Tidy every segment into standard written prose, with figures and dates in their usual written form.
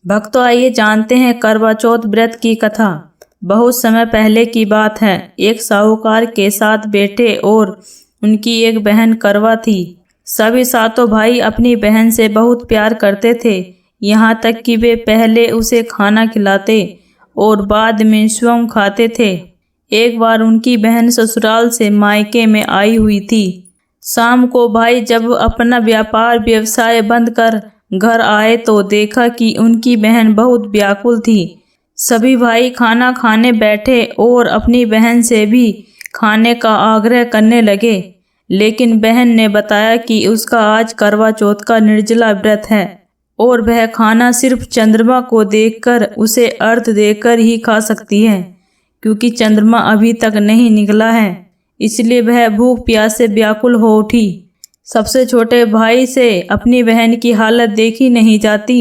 भक्तों, आइए जानते हैं करवा चौथ व्रत की कथा। बहुत समय पहले की बात है। एक साहूकार के 7 बेटे और उनकी एक बहन करवा थी। सभी सातों भाई अपनी बहन से बहुत प्यार करते थे, यहाँ तक कि वे पहले उसे खाना खिलाते और बाद में स्वयं खाते थे। एक बार उनकी बहन ससुराल से मायके में आई हुई थी। शाम को भाई जब अपना व्यापार व्यवसाय बंद कर घर आए तो देखा कि उनकी बहन बहुत व्याकुल थी। सभी भाई खाना खाने बैठे और अपनी बहन से भी खाने का आग्रह करने लगे, लेकिन बहन ने बताया कि उसका आज करवा चौथ का निर्जला व्रत है और वह खाना सिर्फ चंद्रमा को देखकर उसे अर्घ्य देकर ही खा सकती है, क्योंकि चंद्रमा अभी तक नहीं निकला है। इसलिए वह भूख प्यास से व्याकुल हो उठी। सबसे छोटे भाई से अपनी बहन की हालत देखी नहीं जाती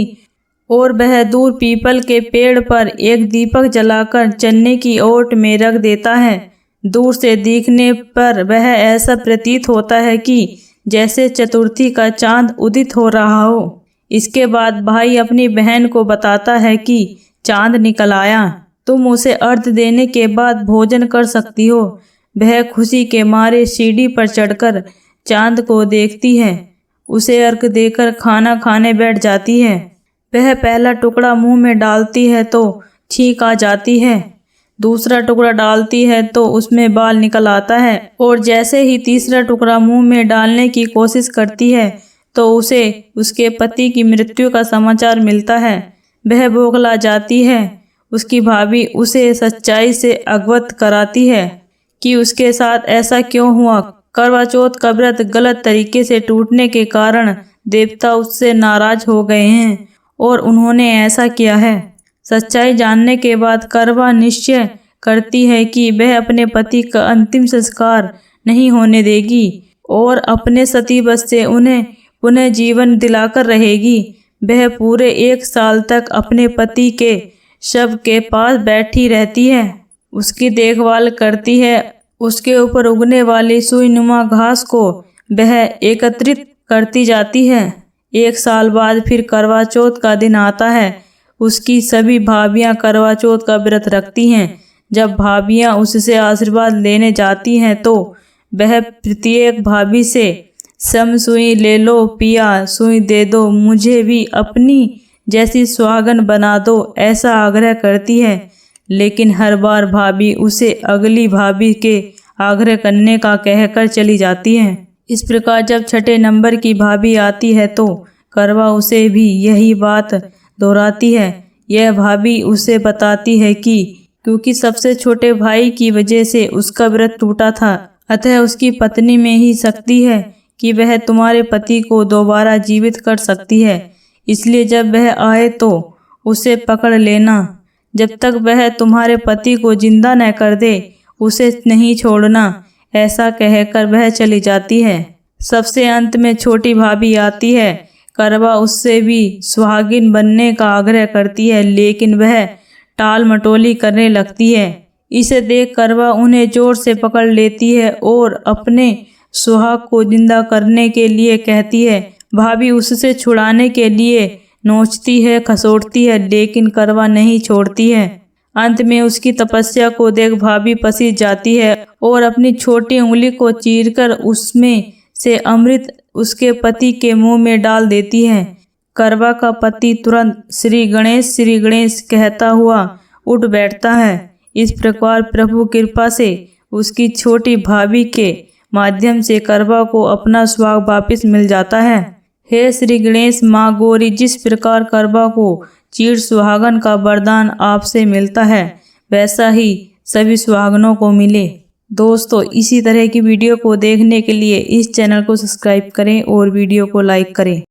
और वह दूर पीपल के पेड़ पर एक दीपक जलाकर चन्ने की ओट में रख देता है। दूर से देखने पर वह ऐसा प्रतीत होता है कि जैसे चतुर्थी का चांद उदित हो रहा हो। इसके बाद भाई अपनी बहन को बताता है कि चांद निकल आया, तुम उसे अर्घ्य देने के बाद भोजन कर सकती हो। वह खुशी के मारे सीढ़ी पर चढ़कर चांद को देखती है, उसे अर्घ्य देकर खाना खाने बैठ जाती है। वह पहला टुकड़ा मुंह में डालती है तो छींक आ जाती है, दूसरा टुकड़ा डालती है तो उसमें बाल निकल आता है और जैसे ही तीसरा टुकड़ा मुंह में डालने की कोशिश करती है तो उसे उसके पति की मृत्यु का समाचार मिलता है। वह बौखला जाती है। उसकी भाभी उसे सच्चाई से अवगत कराती है कि उसके साथ ऐसा क्यों हुआ। करवा चौथ का व्रत गलत तरीके से टूटने के कारण देवता उससे नाराज हो गए हैं और उन्होंने ऐसा किया है। सच्चाई जानने के बाद करवा निश्चय करती है कि वह अपने पति का अंतिम संस्कार नहीं होने देगी और अपने सती बस से उन्हें पुनः जीवन दिलाकर रहेगी। वह पूरे 1 साल तक अपने पति के शव के पास बैठी रहती है, उसकी देखभाल करती है। उसके ऊपर उगने वाली सुईनुमा घास को वह एकत्रित करती जाती है। 1 साल बाद फिर करवा चौथ का दिन आता है। उसकी सभी भाभियां करवा चौथ का व्रत रखती हैं। जब भाभियां उससे आशीर्वाद लेने जाती हैं तो वह प्रत्येक भाभी से सम सुई ले लो पिया, सुई दे दो, मुझे भी अपनी जैसी सुहागन बना दो, ऐसा आग्रह करती है। लेकिन हर बार भाभी उसे अगली भाभी के आग्रह करने का कहकर चली जाती है। इस प्रकार जब छठे नंबर की भाभी आती है तो करवा उसे भी यही बात दोहराती है। यह भाभी उसे बताती है कि क्योंकि सबसे छोटे भाई की वजह से उसका व्रत टूटा था, अतः उसकी पत्नी में ही शक्ति है कि वह तुम्हारे पति को दोबारा जीवित कर सकती है। इसलिए जब वह आए तो उसे पकड़ लेना। जब तक वह तुम्हारे पति को जिंदा न कर दे उसे नहीं छोड़ना, ऐसा कहकर वह चली जाती है। सबसे अंत में छोटी भाभी आती है। करवा उससे भी सुहागिन बनने का आग्रह करती है, लेकिन वह टाल मटोली करने लगती है। इसे देख करवा उन्हें जोर से पकड़ लेती है और अपने सुहाग को जिंदा करने के लिए कहती है। भाभी उससे छुड़ाने के लिए नोचती है, खसोटती है, लेकिन करवा नहीं छोड़ती है। अंत में उसकी तपस्या को देख भाभी पसीज जाती है और अपनी छोटी उंगली को चीरकर उसमें से अमृत उसके पति के मुंह में डाल देती है। करवा का पति तुरंत श्री गणेश कहता हुआ उठ बैठता है। इस प्रकार प्रभु कृपा से उसकी छोटी भाभी के माध्यम से करवा को अपना सुहाग वापिस मिल जाता है। हे श्री गणेश माँ गौरी, जिस प्रकार करवा को चीर सुहागन का वरदान आपसे मिलता है, वैसा ही सभी सुहागनों को मिले। दोस्तों, इसी तरह की वीडियो को देखने के लिए इस चैनल को सब्सक्राइब करें और वीडियो को लाइक करें।